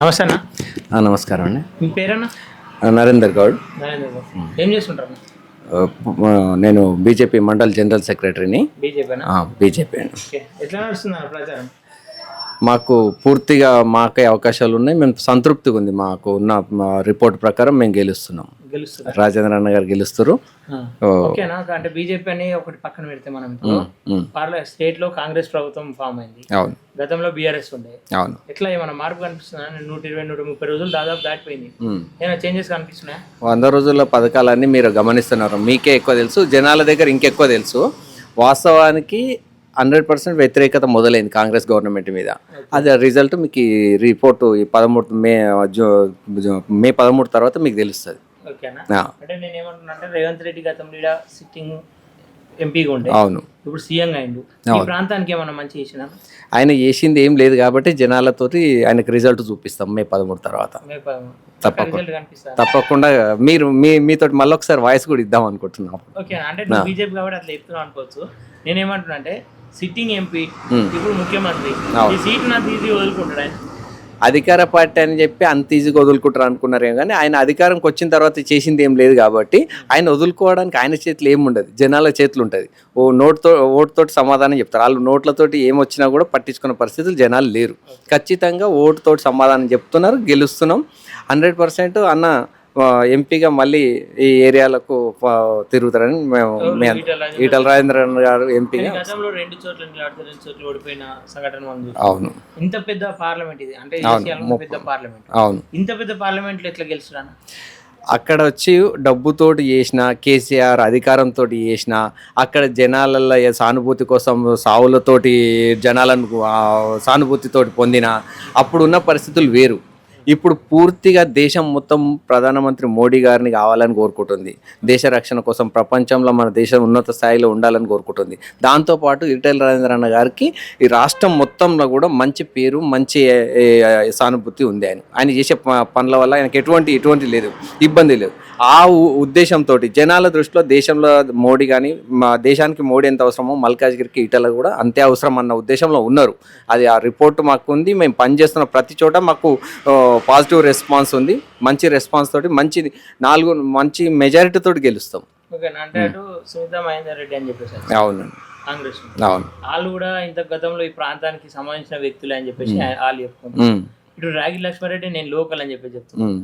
నమస్తే అన్న. నమస్కారం అండి. మీ పేరన్నా? నరేందర్ గౌడ్. నరేంద్ర గౌడ్. ఏం చేస్తుంటారు? నేను బీజేపీ మండల్ జనరల్ సెక్రటరీని. బీజేపీ. బీజేపీ అండి. ఎట్లా నడుస్తున్నారు ప్రచారం? మాకు పూర్తిగా మాకే అవకాశాలు ఉన్నాయి. మేము సంతృప్తిగా ఉంది. మాకు ఉన్న రిపోర్ట్ ప్రకారం మేము గెలుస్తున్నాం. రాజేంద్ర అన్న గారు గెలుస్తారు. ఓకేనా? అంటే బీజేపీ అని ఒకటి పక్కన పెడితే మనం పార్లమెంట్ స్టేట్ లో కాంగ్రెస్ ప్రభుత్వం ఫామ్ అయింది. అవును. గతంలో బీఆర్ఎస్ ఉండే. అవును. ఎట్లా ఏమైనా మార్పు కనిపిస్తుందా? 120-130 రోజులు దాదాపు దాటిపోయింది. ఏమైనా చేంజెస్ కనిపిస్తున్నాయా? 100 రోజుల పథకాలన్నీ మీరు గమనిస్తున్నారు. మీకే ఎక్కువ తెలుసు, జనాల దగ్గర ఇంకెక్కువ తెలుసు. వాస్తవానికి 100% వ్యతిరేకత మొదలైంది కాంగ్రెస్ గవర్నమెంట్ మీద. అది రిజల్ట్ మీకు ఈ రిపోర్టు మే 13 తర్వాత మీకు తెలుస్తుంది. ఓకేనా? అంటే నేను ఏమంటున్నా అంటే రేవంత్ రెడ్డి గతంలో సిట్టింగ్ ఎంపీగా ఉండే. అవును. ఇప్పుడు సీఎం అయిండు. ఈ ప్రాంతానికి ఏమన్నా మంచి చేసినా? ఆయన చేసింది ఏం లేదు కాబట్టి జనాలతోటి ఆయనకు రిజల్ట్ చూపిస్తాం మే 13 తర్వాత. తప్పకుండా మీరు మీతోటి మళ్ళీ ఒకసారి వాయిస్ కూడా ఇద్దాం అనుకుంటున్నాం. ఓకే. అంటే బీజేపీ కాబట్టి అట్లా చెప్తున్నాం అనుకోవచ్చు. నేనేమంటున్నా అంటే సిట్టింగ్ ఎంపీ ఇప్పుడు ముఖ్యమంత్రి, ఈ సీట్ నాకు ఈజీ వదులుకుంటాడు ఆయన. అధికార పార్టీ అని చెప్పి అంత ఈజీగా వదులుకుంటారు అనుకున్నారేమో కానీ ఆయన అధికారంకి వచ్చిన తర్వాత చేసింది ఏం లేదు కాబట్టి ఆయన వదులుకోవడానికి ఆయన చేతులు ఏముండదు, జనాల చేతులు ఉంటుంది. ఓటుతోటి సమాధానం చెప్తారు. వాళ్ళు నోట్లతోటి ఏమొచ్చినా కూడా పట్టించుకున్న పరిస్థితులు జనాలు లేరు. ఖచ్చితంగా ఓటుతోటి సమాధానం చెప్తున్నారు, గెలుస్తున్నాం. 100% అన్న ఎంపీగా మళ్ళీ ఈ ఏరియాలకు తిరుగుతారని మేము ఈటల రాజేంద్ర గారు ఎంపీగా. అవును. ఇంత పెద్ద పార్లమెంట్ ఇది, అంటే పెద్ద పార్లమెంట్. అవును. ఇంత పెద్ద పార్లమెంట్ ఎట్లా గెలుస్తాను? అక్కడ వచ్చి డబ్బుతోటి చేసిన, కేసీఆర్ అధికారంతో చేసిన, అక్కడ జనాలలో సానుభూతి కోసం సావులతోటి జనాలను సానుభూతితోటి పొందిన అప్పుడున్న పరిస్థితులు వేరు. ఇప్పుడు పూర్తిగా దేశం మొత్తం ప్రధానమంత్రి మోడీ గారిని కావాలని కోరుకుంటుంది. దేశ రక్షణ కోసం ప్రపంచంలో మన దేశం ఉన్నత స్థాయిలో ఉండాలని కోరుకుంటుంది. దాంతోపాటు ఈటెల రాజేంద్ర అన్న గారికి ఈ రాష్ట్రం మొత్తంలో కూడా మంచి పేరు, మంచి సానుభూతి ఉంది. ఆయన చేసే పనుల వల్ల ఆయనకి ఎటువంటి లేదు, ఇబ్బంది లేదు. ఆ ఉద్దేశంతో జనాల దృష్టిలో దేశంలో మోడీ కానీ, మా దేశానికి మోడీ ఎంత అవసరమో మల్కాజ్గిరికి ఈటెల కూడా అంతే అవసరం అన్న ఉద్దేశంలో ఉన్నారు. అది ఆ రిపోర్ట్ మాకు ఉంది. మేము పనిచేస్తున్న ప్రతి చోట మాకు పాజిటివ్ రెస్పాన్స్ ఉంది. మంచి రెస్పాన్స్ తోటి మంచి మెజారిటీ తోటి గెలుస్తాం. అవునండి. కాంగ్రెస్. అవును. వాళ్ళు కూడా ఇంత గతంలో ఈ ప్రాంతానికి సంబంధించిన వ్యక్తులు అని చెప్పేసి వాళ్ళు చెప్పుకుంటారు. ఇటు రాగి లక్ష్మారెడ్డి నేను లోకల్ అని చెప్పి చెప్తున్నాను,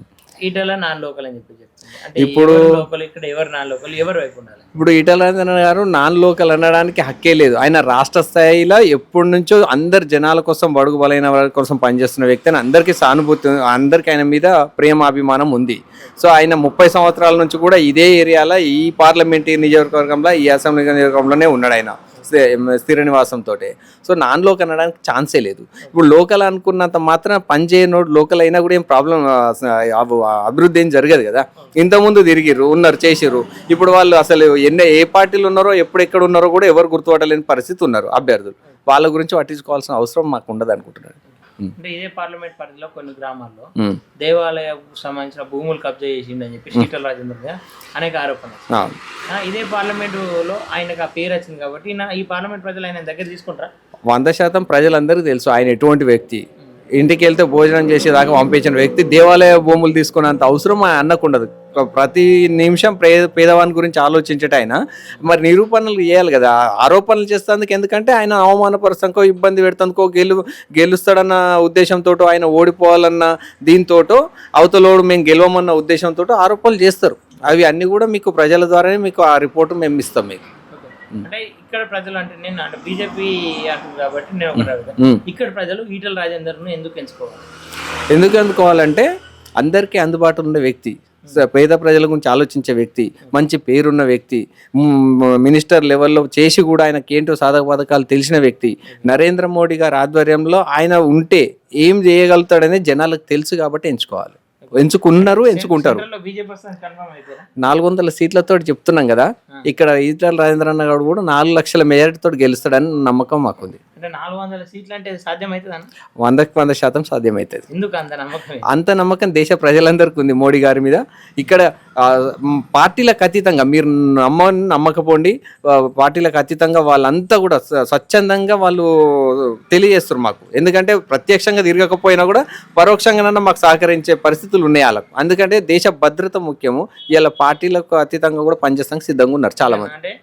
ఈటల నాన్ లోకల్ అని చెప్పి చెప్తుంది. అంటే ఇప్పుడు లోకల్ ఇక్కడ ఎవరు నాన్ లోకల్, ఎవరు వైపు ఉండాలి? ఇప్పుడు ఈటల రాజేంద్ర గారు నాన్ లోకల్ అనడానికి హక్కే లేదు. ఆయన రాష్ట్ర స్థాయిలో ఎప్పటి నుంచో అందరు జనాల కోసం, బడుగు బలైన వారి కోసం పనిచేస్తున్న వ్యక్తి అని అందరికీ సానుభూతి, అందరికీ ఆయన మీద ప్రేమాభిమానం ఉంది. సో ఆయన 30 సంవత్సరాల నుంచి కూడా ఇదే ఏరియాలో, ఈ పార్లమెంటరీ నియోజకవర్గంలో, ఈ అసెంబ్లీ నియోజకవర్గంలోనే ఉన్నాడు ఆయన స్థిర నివాసంతో. సో నాన్ లోకల్ అనడానికి ఛాన్సే లేదు. ఇప్పుడు లోకల్ అనుకున్నంత మాత్రం పనిచేయనోడు లోకల్ అయినా కూడా ఏం ప్రాబ్లం, అభివృద్ధి ఏం జరగదు కదా. ఇంతకుముందు తిరిగిర్రు, ఉన్నారు, చేసిర్రు. ఇప్పుడు వాళ్ళు అసలు ఏ పార్టీలు ఉన్నారో, ఎక్కడ ఉన్నారో కూడా ఎవరు గుర్తుపట్టలేని పరిస్థితి ఉన్నారు అభ్యర్థులు. వాళ్ళ గురించి పట్టించుకోవాల్సిన అవసరం మాకు ఉండదు అనుకుంటున్నాను. అంటే ఇదే పార్లమెంట్ పరిధిలో కొన్ని గ్రామాల్లో దేవాలయాలకు సంబంధించిన భూములు కబ్జా చేసిండని చెప్పి ఈటల రాజేంద్ర అనేక ఆరోపణలు. ఇదే పార్లమెంటులో ఆయనకు ఆ పేరు వచ్చింది కాబట్టి ఈ పార్లమెంట్ ప్రజలు ఆయన దగ్గర తీసుకుంటారా? 100% ప్రజలందరికీ తెలుసు ఆయన ఎటువంటి వ్యక్తి. ఇంటికి వెళ్తే భోజనం చేసేదాకా పంపించిన వ్యక్తి. దేవాలయ భూములు తీసుకునేంత అవసరం అన్నకు ఉండదు. ప్రతి నిమిషం పేదవాని గురించి ఆలోచించేట ఆయన మరి నిరూపణలు చేయాలి కదా. ఆరోపణలు చేస్తేందుకు, ఎందుకంటే ఆయన అవమానపరుస్తాకో, ఇబ్బంది పెడతానుకో, గెలుస్తాడన్న ఉద్దేశంతో, ఆయన ఓడిపోవాలన్న దీంతో, అవతలోడు మేము గెలవమన్న ఉద్దేశంతో ఆరోపణలు చేస్తారు. అవి అన్నీ కూడా మీకు ప్రజల ద్వారానే మీకు ఆ రిపోర్టు మేము ఇస్తాం మీకు. అంటే ఇక్కడ ప్రజలు అంటే నేను అంటే బీజేపీ అంటుంది కాబట్టి నేను ఒకటి, ఇక్కడ ప్రజలు ఈటల రాజేందర్ను ఎందుకు ఎంచుకోవాలంటే అందరికీ అందుబాటులో ఉండే వ్యక్తి, పేద ప్రజల గురించి ఆలోచించే వ్యక్తి, మంచి పేరున్న వ్యక్తి, మినిస్టర్ లెవెల్లో చేసి కూడా ఆయనకి ఏంటో సాధక పథకాలు తెలిసిన వ్యక్తి. నరేంద్ర మోడీ గారి ఆధ్వర్యంలో ఆయన ఉంటే ఏం చేయగలుగుతాడనే జనాలకు తెలుసు కాబట్టి ఎంచుకుంటారు. 400 సీట్లతో చెప్తున్నాం కదా. ఇక్కడ ఈటల రాజేంద్ర అన్న గారు కూడా 4 లక్షల మెజారిటీతో గెలుస్తాడని నమ్మకం మాకుంది. అంటే 400 సీట్లు అంటే సాధ్యమవుతుంది అన్న? 100% సాధ్యమవుతుంది. ఎందుకు అంత నమ్మకం? అంత నమ్మకం దేశ ప్రజలందరికీ ఉంది మోడీ గారి మీద. ఇక్కడ పార్టీలకు అతీతంగా మీరు నమ్మకపోండి, పార్టీలకు అతీతంగా వాళ్ళంతా కూడా స్వచ్ఛందంగా వాళ్ళు తెలియజేస్తారు మాకు. ఎందుకంటే ప్రత్యక్షంగా తిరగకపోయినా కూడా పరోక్షంగానన్నా మాకు సహకరించే పరిస్థితులు ఉన్నాయి వాళ్ళకు. ఎందుకంటే దేశ భద్రత ముఖ్యము. ఇలా పార్టీలకు అతీతంగా కూడా పనిచేస్తానికి సిద్ధంగా ఉన్నారు చాలా మంది. అంటే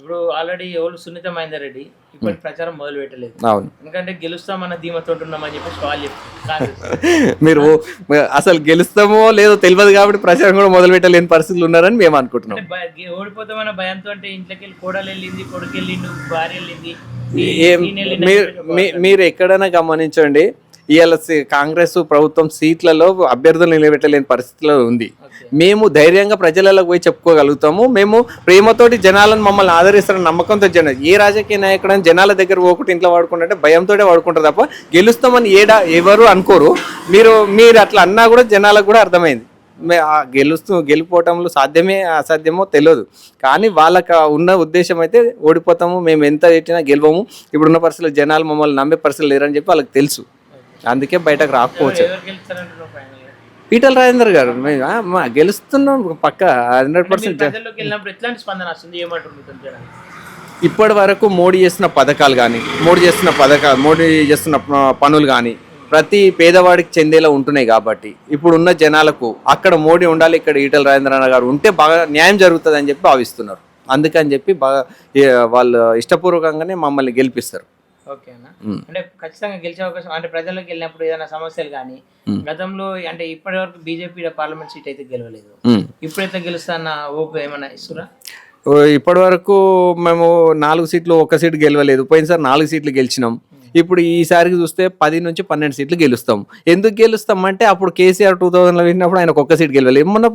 ఇప్పుడు ఆల్రెడీ ఎవరు సునీత మహేందర్ రెడ్డి ఇప్పటి ప్రచారం మొదలు పెట్టలేదు. అవును, ఎందుకంటే గెలుస్తామన్న ధీమతో ఉన్నామని చెప్పేసి వాళ్ళు చెప్తారు. మీరు అసలు గెలుస్తామో లేదో తెలియదు కాబట్టి ప్రచారం కూడా మొదలు పెట్టలేని పరిస్థితులు ఉన్నారని మేము అనుకుంటున్నాం. ఓడిపోతామన్న భయంతో అంటే ఇంట్లోకి వెళ్ళి కోడలు వెళ్ళింది, కొడుకు వెళ్ళిండు, భార్య వెళ్ళింది. మీరు ఎక్కడైనా గమనించండి, ఇవాళ కాంగ్రెస్ ప్రభుత్వం సీట్లలో అభ్యర్థులు నిలబెట్టలేని పరిస్థితిలో ఉంది. మేము ధైర్యంగా ప్రజలకు పోయి చెప్పుకోగలుగుతాము. మేము ప్రేమతోటి జనాలను మమ్మల్ని ఆదరిస్తారని నమ్మకంతో ఏ రాజకీయ నాయకుడని జనాల దగ్గర పోకుండా ఇంట్లో వాడుకుంటే భయంతో వాడుకుంటారు తప్ప గెలుస్తామని ఎవరు అనుకోరు. మీరు అట్లా అన్నా కూడా జనాలకు కూడా అర్థమైంది. గెలిపోవటంలో సాధ్యమే అసాధ్యమో తెలియదు, కానీ వాళ్ళకి ఉన్న ఉద్దేశం అయితే ఓడిపోతాము, మేము ఎంత పెట్టినా గెలవము, ఇప్పుడున్న పరిస్థితుల్లో జనాలు మమ్మల్ని నమ్మే పరిస్థితులు లేరని చెప్పి వాళ్ళకి తెలుసు. అందుకే బయటకు రాకపోవచ్చు. ఈటల రాజేందర్ గారు గెలుస్తున్నాం పక్క 100%. ఇప్పటి వరకు మోడీ చేస్తున్న పథకాలు కానీ మోడీ చేస్తున్న పనులు కానీ ప్రతి పేదవాడికి చెందేలా ఉంటున్నాయి కాబట్టి ఇప్పుడున్న జనాలకు అక్కడ మోడీ ఉండాలి, ఇక్కడ ఈటల రాజేంద్ర గారు ఉంటే బాగా న్యాయం జరుగుతుంది అని చెప్పి భావిస్తున్నారు. అందుకని చెప్పి బాగా వాళ్ళు ఇష్టపూర్వకంగానే మమ్మల్ని గెలిపిస్తారు. ఓకే అన్న, అంటే ఖచ్చితంగా గెలిచే అవకాశం. అంటే ప్రజల్లోకి వెళ్ళినప్పుడు ఏదైనా సమస్యలు కానీ గతంలో అంటే ఇప్పటి వరకు బీజేపీ పార్లమెంట్ సీట్ అయితే గెలవలేదు, ఇప్పుడైతే గెలుస్తా అన్న ఓపు ఏమన్నా ఇస్తురా? ఇప్పటి వరకు మేము 4 సీట్లు 1 సీటు గెలవలేదు. పోయినసారి 4 సీట్లు గెలిచినాం. ఇప్పుడు ఈసారికి చూస్తే 10 నుంచి 12 సీట్లు గెలుస్తాం. ఎందుకు గెలుస్తాం అంటే అప్పుడు కేసీఆర్ 2000లో వెళ్ళినప్పుడు ఆయనకు 1 సీట్ గెలవలేదు, మొన్న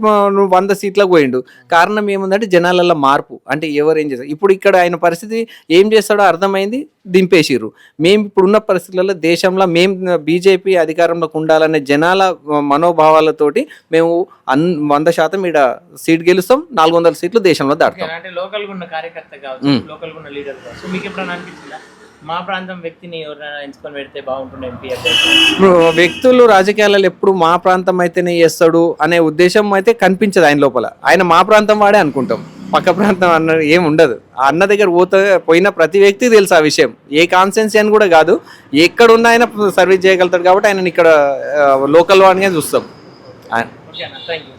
100 సీట్లకు పోయిండు. కారణం ఏముందంటే జనాలలో మార్పు. అంటే ఎవరు ఏం చేస్తారు, ఇప్పుడు ఇక్కడ ఆయన పరిస్థితి ఏం చేస్తాడో అర్థమైంది, దింపేసిర్రు. మేము ఇప్పుడున్న పరిస్థితులలో దేశంలో మేము బీజేపీ అధికారంలోకి ఉండాలనే జనాల మనోభావాలతోటి మేము 100% ఇక్కడ సీట్ గెలుస్తాం. 400 సీట్లు దేశంలో దాటుతాం. అంటే లోకల్గా ఉన్న కార్యకర్త కావచ్చు, లోకల్గా ఉన్న లీడర్ కావచ్చు, మీకు ఎప్పుడైనా అనిపించిందా మా ప్రాంతం వ్యక్తిని ఎవరైనా ఎంచుకొని పెడితే బాగుంటుంది ఎంపీ? వ్యక్తులు రాజకీయాలలో ఎప్పుడు మా ప్రాంతం అయితేనే చేస్తాడు అనే ఉద్దేశం అయితే కనిపించదు ఆయన లోపల. ఆయన మా ప్రాంతం వాడే అనుకుంటాం, పక్క ప్రాంతం అన్న ఏం ఉండదు. ఆ అన్న దగ్గర పోయిన ప్రతి వ్యక్తికి తెలుసు ఆ విషయం. ఏ కాన్సెన్సీ అని కూడా కాదు, ఎక్కడున్న ఆయన సర్వీస్ చేయగలుగుతాడు కాబట్టి ఆయన ఇక్కడ లోకల్ వాడిగా చూస్తాం. ఓకే అన్న, థ్యాంక్ యూ.